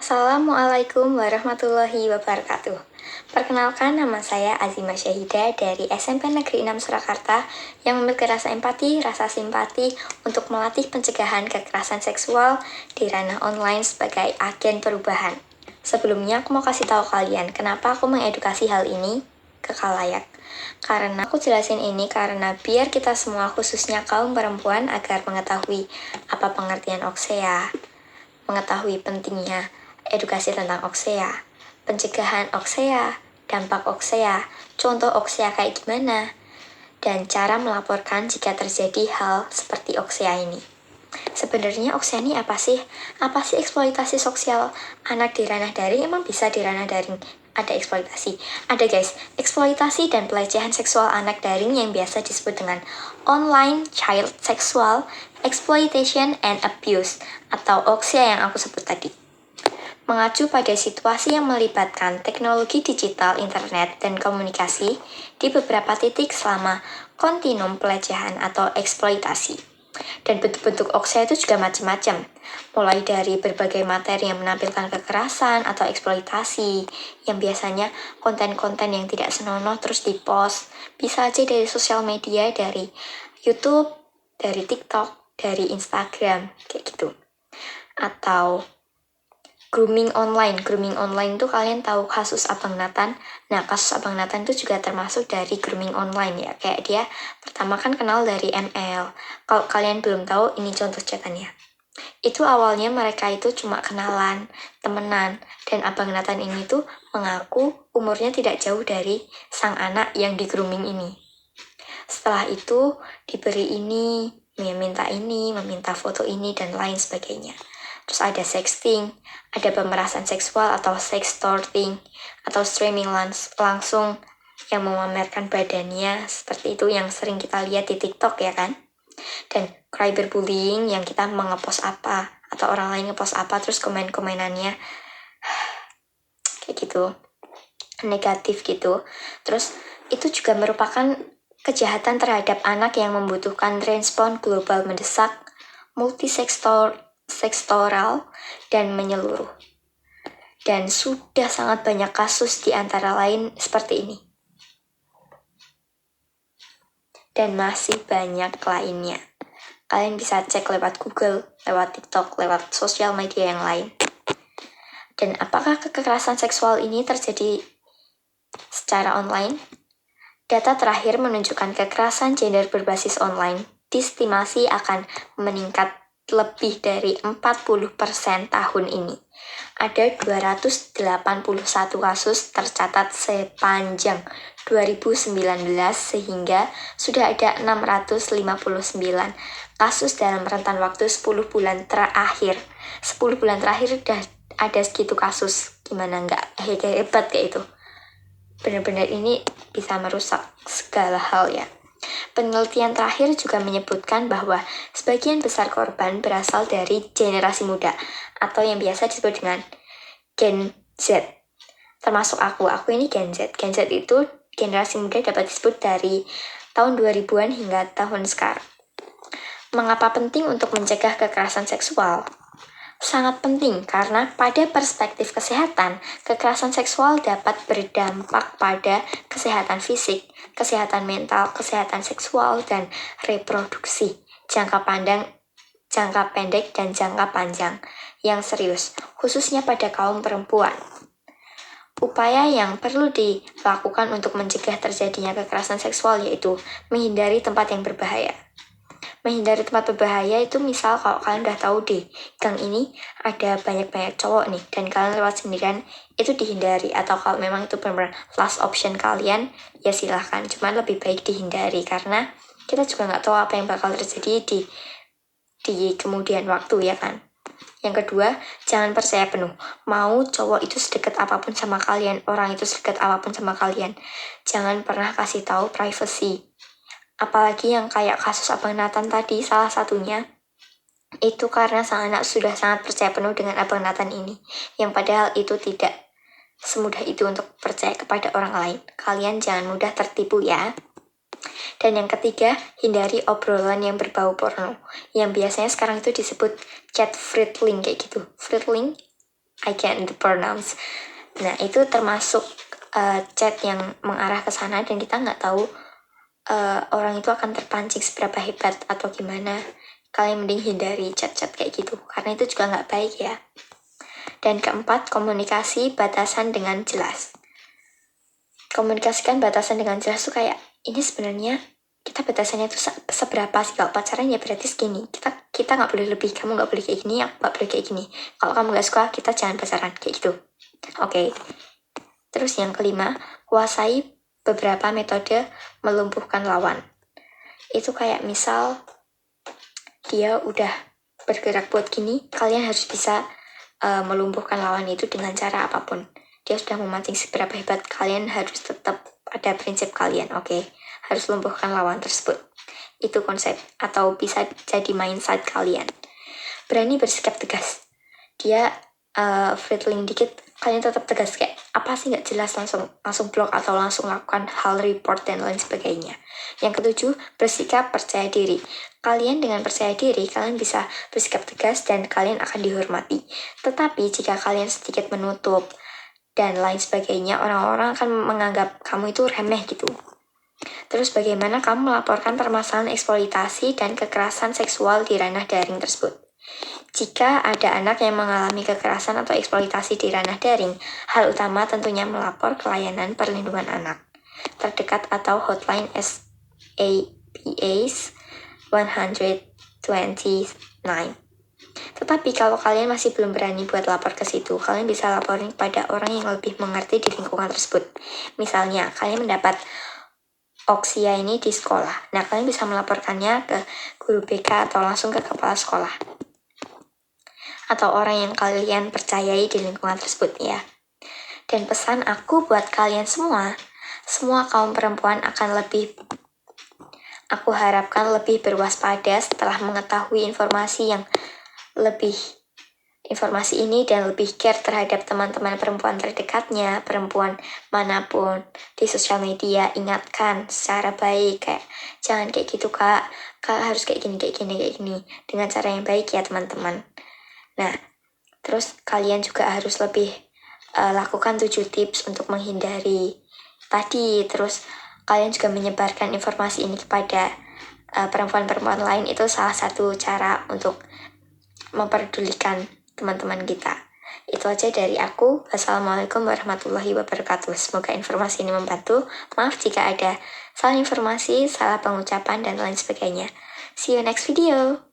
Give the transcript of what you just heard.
Assalamualaikum warahmatullahi wabarakatuh. Perkenalkan, nama saya Azima Syahida dari SMP Negeri 6 Surakarta yang memiliki rasa empati, rasa simpati untuk melatih pencegahan kekerasan seksual di ranah online sebagai agen perubahan. Sebelumnya aku mau kasih tahu kalian kenapa aku mengedukasi hal ini ke khalayak. Karena aku jelasin ini karena biar kita semua khususnya kaum perempuan agar mengetahui apa pengertian oksea, mengetahui pentingnya edukasi tentang oksea, pencegahan oksea, dampak oksea, contoh oksea kayak gimana, dan cara melaporkan jika terjadi hal seperti oksea ini. Sebenarnya oksea ini apa sih? Apa sih eksploitasi sosial anak di ranah daring? Emang bisa di ranah daring ada eksploitasi? Ada guys, eksploitasi dan pelecehan seksual anak daring yang biasa disebut dengan online child sexual exploitation and abuse atau oksea yang aku sebut tadi. Mengacu pada situasi yang melibatkan teknologi digital, internet, dan komunikasi di beberapa titik selama kontinum pelecehan atau eksploitasi. Dan bentuk-bentuk oksea itu juga macam-macam, mulai dari berbagai materi yang menampilkan kekerasan atau eksploitasi, yang biasanya konten-konten yang tidak senonoh terus dipost, bisa aja dari sosial media, dari YouTube, dari TikTok, dari Instagram, kayak gitu. Atau grooming online tuh kalian tahu kasus Abang Nathan. Nah, kasus Abang Nathan itu juga termasuk dari grooming online ya. Kayak dia pertama kan kenal dari ML. Kalau kalian belum tahu, ini contoh chatannya. Itu awalnya mereka itu cuma kenalan, temenan, dan Abang Nathan ini tuh mengaku umurnya tidak jauh dari sang anak yang di grooming ini. Setelah itu diberi ini, meminta foto ini, dan lain sebagainya. Terus ada sexting, ada pemerasan seksual atau sextorting, atau streaming langsung yang memamerkan badannya, seperti itu yang sering kita lihat di TikTok ya kan? Dan cyberbullying yang kita mengepost apa, atau orang lain ngepost apa, terus komen-komenannya kayak gitu, negatif gitu. Terus itu juga merupakan kejahatan terhadap anak yang membutuhkan respon global mendesak, multisektoral, dan menyeluruh. Dan sudah sangat banyak kasus di antara lain seperti ini. Dan masih banyak lainnya. Kalian bisa cek lewat Google, lewat TikTok, lewat sosial media yang lain. Dan apakah kekerasan seksual ini terjadi secara online? Data terakhir menunjukkan kekerasan gender berbasis online diestimasi akan meningkat lebih dari 40% tahun ini. Ada 281 kasus tercatat sepanjang 2019 sehingga sudah ada 659 kasus dalam rentan waktu 10 bulan terakhir. 10 bulan terakhir udah ada segitu kasus. Gimana nggak hebat kayak itu? Benar-benar ini bisa merusak segala hal ya. Penelitian terakhir juga menyebutkan bahwa sebagian besar korban berasal dari generasi muda atau yang biasa disebut dengan Gen Z. Termasuk aku ini Gen Z. Gen Z itu generasi muda dapat disebut dari tahun 2000-an hingga tahun sekarang. Mengapa penting untuk mencegah kekerasan seksual? Sangat penting karena pada perspektif kesehatan, kekerasan seksual dapat berdampak pada kesehatan fisik, kesehatan mental, kesehatan seksual, dan reproduksi, jangka pendek, dan jangka panjang yang serius, khususnya pada kaum perempuan. Upaya yang perlu dilakukan untuk mencegah terjadinya kekerasan seksual yaitu menghindari tempat yang berbahaya. Menghindari tempat berbahaya itu misal kalau kalian udah tahu di gang ini ada banyak-banyak cowok nih dan kalian lewat sendirian, itu dihindari. Atau kalau memang itu benar-benar last option kalian, ya silahkan, cuman lebih baik dihindari karena kita juga nggak tahu apa yang bakal terjadi di kemudian waktu ya kan. Yang kedua, jangan percaya penuh. Mau cowok itu sedekat apapun sama kalian, orang itu sedekat apapun sama kalian, jangan pernah kasih tahu privacy. Apalagi yang kayak kasus Abang Nathan tadi, salah satunya itu karena sang anak sudah sangat percaya penuh dengan Abang Nathan ini, yang padahal itu tidak semudah itu untuk percaya kepada orang lain. Kalian jangan mudah tertipu ya. Dan yang ketiga, hindari obrolan yang berbau porno, yang biasanya sekarang itu disebut chat friendly kayak gitu. Friendly I can't pronounce. Nah, itu termasuk chat yang mengarah ke sana dan kita nggak tahu orang itu akan terpancing seberapa hebat atau gimana. Kalian mending hindari chat-chat kayak gitu, karena itu juga nggak baik ya. Dan keempat, komunikasi batasan dengan jelas. Komunikasikan batasan dengan jelas tuh kayak, ini sebenarnya kita batasannya tuh seberapa sih? Kalau pacaran ya berarti segini. Kita nggak boleh lebih, kamu nggak boleh kayak gini, aku nggak boleh kayak gini. Kalau kamu nggak suka, kita jangan pacaran, kayak gitu. Oke. Terus yang kelima, kuasai beberapa metode melumpuhkan lawan. Itu kayak misal, dia udah bergerak buat gini, kalian harus bisa melumpuhkan lawan itu dengan cara apapun. Dia sudah memancing seberapa hebat, kalian harus tetap ada prinsip kalian, oke? Harus lumpuhkan lawan tersebut. Itu konsep, atau bisa jadi mindset kalian. Berani bersikap tegas. Dia friendly dikit, kalian tetap tegas kayak, apa sih nggak jelas, langsung blok atau langsung lakukan hal report dan lain sebagainya. Yang ketujuh, bersikap percaya diri. Kalian dengan percaya diri, kalian bisa bersikap tegas dan kalian akan dihormati. Tetapi jika kalian sedikit menutup dan lain sebagainya, orang-orang akan menganggap kamu itu remeh gitu. Terus bagaimana kamu melaporkan permasalahan eksploitasi dan kekerasan seksual di ranah daring tersebut? Jika ada anak yang mengalami kekerasan atau eksploitasi di ranah daring, hal utama tentunya melapor ke layanan perlindungan anak terdekat atau hotline SAPA's 129. Tetapi kalau kalian masih belum berani buat lapor ke situ, kalian bisa laporin kepada orang yang lebih mengerti di lingkungan tersebut. Misalnya, kalian mendapat oksia ini di sekolah. Nah, kalian bisa melaporkannya ke guru BK atau langsung ke kepala sekolah. Atau orang yang kalian percayai di lingkungan tersebut ya. Dan pesan aku buat kalian semua kaum perempuan aku harapkan lebih berwaspada setelah mengetahui informasi ini dan lebih care terhadap teman-teman perempuan terdekatnya, perempuan manapun di sosial media. Ingatkan secara baik, kayak jangan kayak gitu kak harus kayak gini, dengan cara yang baik ya teman-teman. Nah, terus kalian juga harus lebih lakukan 7 tips untuk menghindari tadi. Terus kalian juga menyebarkan informasi ini kepada perempuan-perempuan lain. Itu salah satu cara untuk memperdulikan teman-teman kita. Itu aja dari aku. Wassalamualaikum warahmatullahi wabarakatuh. Semoga informasi ini membantu. Maaf jika ada salah informasi, salah pengucapan, dan lain sebagainya. See you next video.